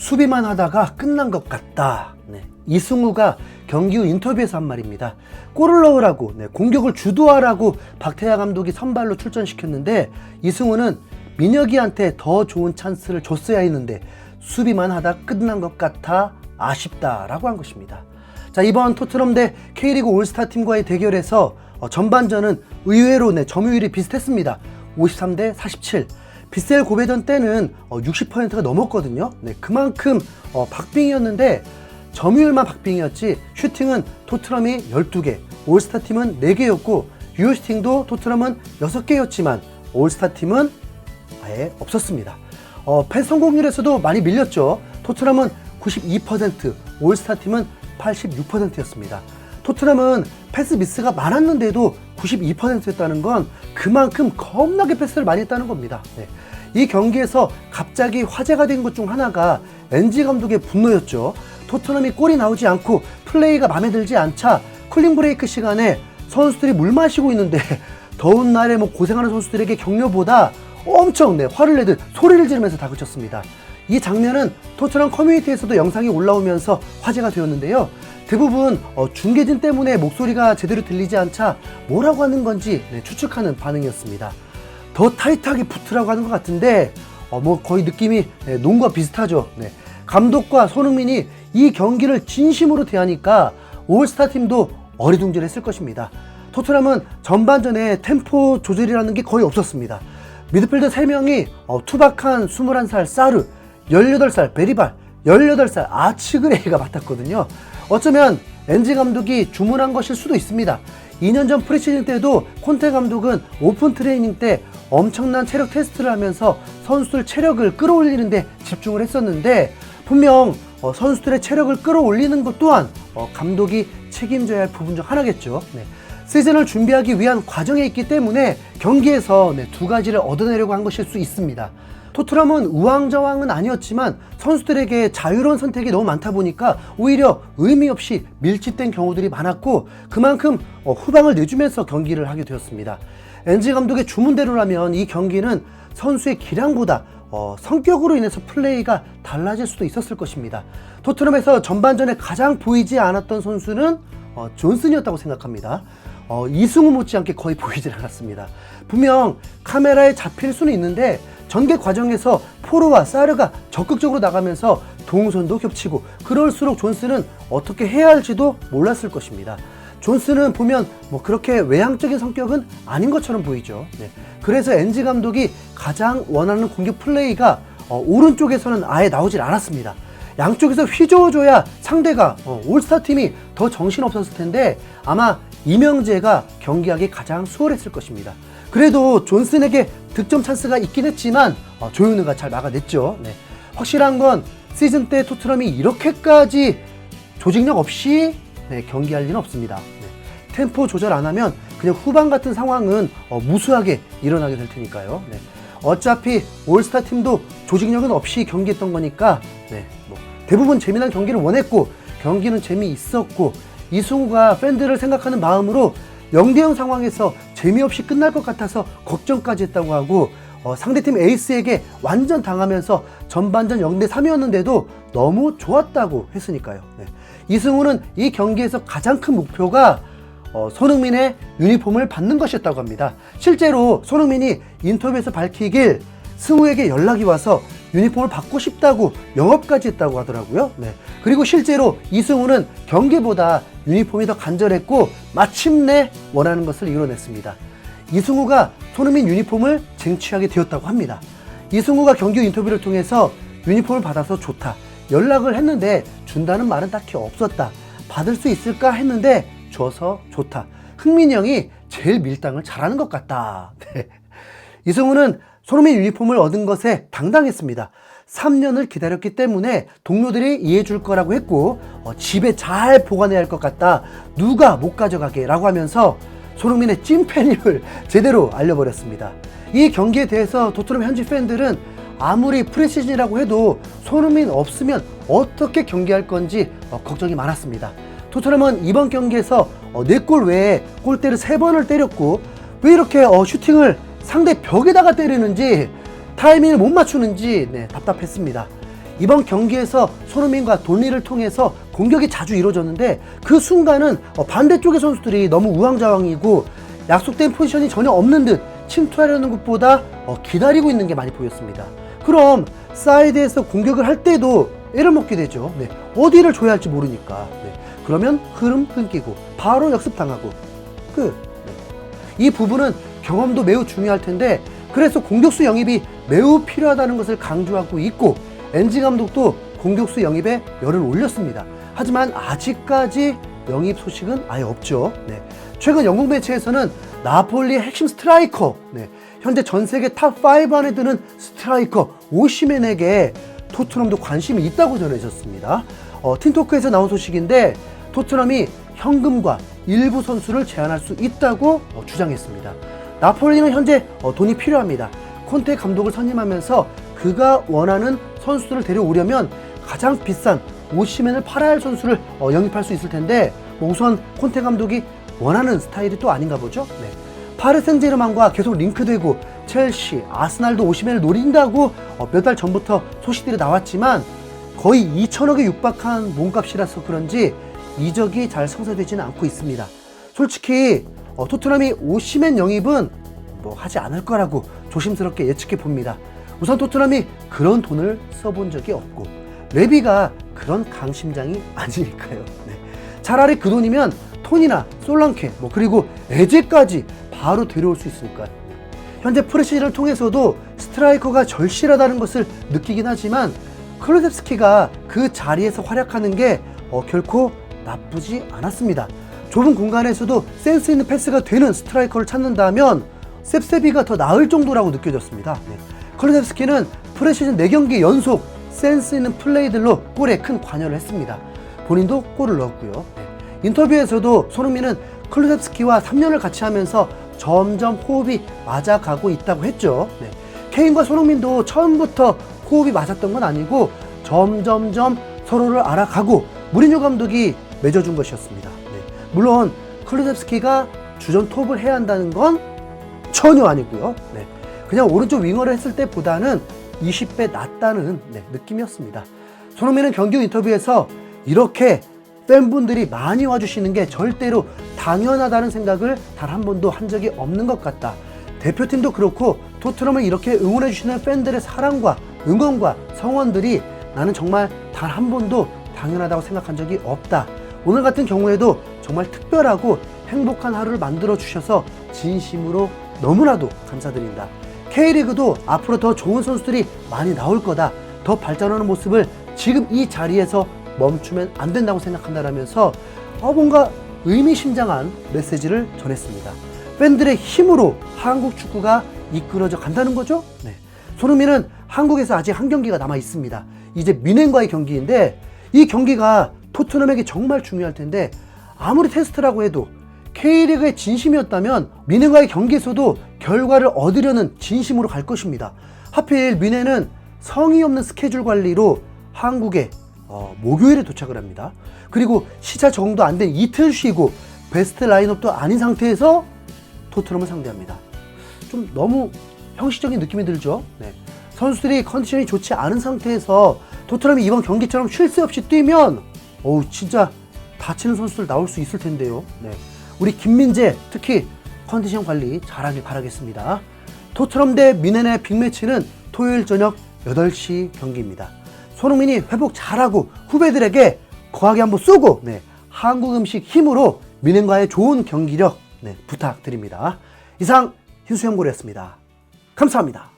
수비만 하다가 끝난 것 같다. 이승우가 경기 후 인터뷰에서 한 말입니다. 골을 넣으라고, 공격을 주도하라고 박태하 감독이 선발로 출전시켰는데 이승우는 민혁이한테 더 좋은 찬스를 줬어야 했는데 수비만 하다 끝난 것 같아 아쉽다라고 한 것입니다. 자, 이번 토트넘 대 K리그 올스타 팀과의 대결에서 전반전은 의외로 점유율이 비슷했습니다. 53대 47. 빗셀 고베전 때는 60%가 넘었거든요. 그만큼 박빙이었는데 점유율만 박빙이었지 슈팅은 토트넘이 12개, 올스타 팀은 4개였고 유효 슈팅도 토트넘은 6개였지만 올스타 팀은 아예 없었습니다. 패스 성공률에서도 많이 밀렸죠. 토트넘은 92%, 올스타 팀은 86%였습니다. 토트넘은 패스 미스가 많았는데도 92%였다는 건 그만큼 겁나게 패스를 많이 했다는 겁니다. 이 경기에서 갑자기 화제가 된 것 중 하나가 엔지 감독의 분노였죠. 토트넘이 골이 나오지 않고 플레이가 마음에 들지 않자 쿨링 브레이크 시간에 선수들이 물 마시고 있는데 더운 날에 고생하는 선수들에게 격려보다 엄청 화를 내듯 소리를 지르면서 다그쳤습니다. 이 장면은 토트넘 커뮤니티에서도 영상이 올라오면서 화제가 되었는데요. 대부분 중계진 때문에 목소리가 제대로 들리지 않자 뭐라고 하는 건지 추측하는 반응이었습니다. 더 타이트하게 붙으라고 하는 것 같은데 거의 느낌이 농구와 비슷하죠. 감독과 손흥민이 이 경기를 진심으로 대하니까 올스타 팀도 어리둥절했을 것입니다. 토트넘은 전반전에 템포 조절이라는 게 거의 없었습니다. 미드필더 3명이 투박한 21살 사르, 18살 베리발, 18살 아츠그레이가 맡았거든요. 어쩌면 엔지 감독이 주문한 것일 수도 있습니다. 2년 전 프리시즌 때도 콘테 감독은 오픈 트레이닝 때 엄청난 체력 테스트를 하면서 선수들 체력을 끌어올리는데 집중을 했었는데 분명 선수들의 체력을 끌어올리는 것 또한 감독이 책임져야 할 부분 중 하나겠죠. 시즌을 준비하기 위한 과정에 있기 때문에 경기에서 두 가지를 얻어내려고 한 것일 수 있습니다. 토트넘은 우왕좌왕은 아니었지만 선수들에게 자유로운 선택이 너무 많다 보니까 오히려 의미 없이 밀집된 경우들이 많았고 그만큼 후방을 내주면서 경기를 하게 되었습니다. 엔지 감독의 주문대로라면 이 경기는 선수의 기량보다 성격으로 인해서 플레이가 달라질 수도 있었을 것입니다. 토트넘에서 전반전에 가장 보이지 않았던 선수는 존슨이었다고 생각합니다. 이승우 못지않게 거의 보이질 않았습니다. 분명 카메라에 잡힐 수는 있는데 전개 과정에서 포로와 사르가 적극적으로 나가면서 동선도 겹치고 그럴수록 존슨은 어떻게 해야 할지도 몰랐을 것입니다. 존슨은 보면 그렇게 외향적인 성격은 아닌 것처럼 보이죠. 그래서 엔지 감독이 가장 원하는 공격 플레이가 오른쪽에서는 아예 나오질 않았습니다. 양쪽에서 휘저어줘야 상대가 올스타 팀이 더 정신없었을 텐데 아마 이명재가 경기하기 가장 수월했을 것입니다. 그래도 존슨에게 득점 찬스가 있긴 했지만 조윤우가 잘 막아냈죠. 확실한 건 시즌 때 토트넘이 이렇게까지 조직력 없이 경기할 리는 없습니다. 템포 조절 안 하면 그냥 후반 같은 상황은 무수하게 일어나게 될 테니까요. 어차피 올스타 팀도 조직력은 없이 경기했던 거니까 대부분 재미난 경기를 원했고 경기는 재미있었고 이승우가 팬들을 생각하는 마음으로 0대0 상황에서 재미없이 끝날 것 같아서 걱정까지 했다고 하고 상대팀 에이스에게 완전 당하면서 전반전 0대3이었는데도 너무 좋았다고 했으니까요. 이승우는 이 경기에서 가장 큰 목표가 손흥민의 유니폼을 받는 것이었다고 합니다. 실제로 손흥민이 인터뷰에서 밝히길 승우에게 연락이 와서 유니폼을 받고 싶다고 영업까지 했다고 하더라고요. 그리고 실제로 이승우는 경기보다 유니폼이 더 간절했고 마침내 원하는 것을 이뤄냈습니다. 이승우가 손흥민 유니폼을 쟁취하게 되었다고 합니다. 이승우가 경기 인터뷰를 통해서 유니폼을 받아서 좋다. 연락을 했는데 준다는 말은 딱히 없었다. 받을 수 있을까 했는데 줘서 좋다. 흥민이 형이 제일 밀당을 잘하는 것 같다. 이승우는 손흥민 유니폼을 얻은 것에 당당했습니다. 3년을 기다렸기 때문에 동료들이 이해해 줄 거라고 했고 집에 잘 보관해야 할 것 같다. 누가 못 가져가게 라고 하면서 손흥민의 찐팬임을 제대로 알려버렸습니다. 이 경기에 대해서 토트넘 현지 팬들은 아무리 프리시즌이라고 해도 손흥민 없으면 어떻게 경기할 건지 걱정이 많았습니다. 토트넘은 이번 경기에서 4골 외에 골대를 3번을 때렸고 왜 이렇게 슈팅을 상대 벽에다가 때리는지 타이밍을 못 맞추는지 답답했습니다. 이번 경기에서 손흥민과 돈리를 통해서 공격이 자주 이루어졌는데 그 순간은 반대쪽의 선수들이 너무 우왕좌왕이고 약속된 포지션이 전혀 없는 듯 침투하려는 것보다 기다리고 있는 게 많이 보였습니다. 그럼 사이드에서 공격을 할 때도 애를 먹게 되죠. 네. 어디를 줘야 할지 모르니까. 네. 그러면 흐름 끊기고 바로 역습당하고 끝. 네. 이 부분은 경험도 매우 중요할 텐데 그래서 공격수 영입이 매우 필요하다는 것을 강조하고 있고 엔지 감독도 공격수 영입에 열을 올렸습니다. 하지만 아직까지 영입 소식은 아예 없죠. 네. 최근 영국 매체에서는 나폴리의 핵심 스트라이커, 네. 현재 전 세계 탑5 안에 드는 스트라이커 오시멘에게 토트넘도 관심이 있다고 전해졌습니다. 틴토크에서 나온 소식인데 토트넘이 현금과 일부 선수를 제안할 수 있다고 주장했습니다. 나폴리는 현재 돈이 필요합니다. 콘테 감독을 선임하면서 그가 원하는 선수들을 데려오려면 가장 비싼 오시멘을 팔아야 할 선수를 영입할 수 있을 텐데 우선 콘테 감독이 원하는 스타일이 또 아닌가 보죠. 네. 파리 생제르맹과 계속 링크되고 첼시, 아스날도 오시멘을 노린다고 몇 달 전부터 소식들이 나왔지만 거의 2천억에 육박한 몸값이라서 그런지 이적이 잘 성사되지는 않고 있습니다. 솔직히 토트넘이 오시멘 영입은 하지 않을 거라고 조심스럽게 예측해 봅니다. 우선 토트넘이 그런 돈을 써본 적이 없고 레비가 그런 강심장이 아니니까요. 네. 차라리 그 돈이면 톤이나 솔랑케 그리고 에제까지 바로 데려올 수 있으니까요. 현재 프레시즌을 통해서도 스트라이커가 절실하다는 것을 느끼긴 하지만 클루셉스키가 그 자리에서 활약하는 게 결코 나쁘지 않았습니다. 좁은 공간에서도 센스 있는 패스가 되는 스트라이커를 찾는다면 셉세비가 더 나을 정도라고 느껴졌습니다. 네. 클루셉스키는 프레시즌 4경기 연속 센스 있는 플레이들로 골에 큰 관여를 했습니다. 본인도 골을 넣었고요. 네. 인터뷰에서도 손흥민은 클루셉스키와 3년을 같이 하면서 점점 호흡이 맞아가고 있다고 했죠. 네. 케인과 손흥민도 처음부터 호흡이 맞았던 건 아니고 점점점 서로를 알아가고 무리뉴 감독이 맺어준 것이었습니다. 네. 물론 클루셉스키가 주전 톱을 해야 한다는 건 전혀 아니고요. 네. 그냥 오른쪽 윙어를 했을 때보다는 20배 낫다는 느낌이었습니다. 손흥민은 경기 후 인터뷰에서 이렇게 팬분들이 많이 와주시는 게 절대로 당연하다는 생각을 단 한 번도 한 적이 없는 것 같다. 대표팀도 그렇고 토트넘을 이렇게 응원해주시는 팬들의 사랑과 응원과 성원들이 나는 정말 단 한 번도 당연하다고 생각한 적이 없다. 오늘 같은 경우에도 정말 특별하고 행복한 하루를 만들어 주셔서 진심으로 너무나도 감사드린다. K리그도 앞으로 더 좋은 선수들이 많이 나올 거다. 더 발전하는 모습을 지금 이 자리에서 멈추면 안 된다고 생각한다라면서 뭔가 의미심장한 메시지를 전했습니다. 팬들의 힘으로 한국 축구가 이끌어져 간다는 거죠. 네. 손흥민은 한국에서 아직 한 경기가 남아 있습니다. 이제 뮌헨과의 경기인데 이 경기가 토트넘에게 정말 중요할 텐데 아무리 테스트라고 해도 K리그의 진심이었다면 뮌헨과의 경기에서도 결과를 얻으려는 진심으로 갈 것입니다. 하필 뮌헨은 성의 없는 스케줄 관리로 한국에 목요일에 도착을 합니다. 그리고 시차 적응도 안 된 이틀 쉬고 베스트 라인업도 아닌 상태에서 토트넘을 상대합니다. 좀 너무 형식적인 느낌이 들죠. 네. 선수들이 컨디션이 좋지 않은 상태에서 토트넘이 이번 경기처럼 쉴 새 없이 뛰면 진짜 다치는 선수들 나올 수 있을 텐데요. 네. 우리 김민재 특히 컨디션 관리 잘하길 바라겠습니다. 토트넘 대 뮌헨의 빅매치는 토요일 저녁 8시 경기입니다. 손흥민이 회복 잘하고 후배들에게 거하게 한번 쏘고 한국 음식 힘으로 뮌헨과의 좋은 경기력 부탁드립니다. 이상 흰수염고래였습니다. 감사합니다.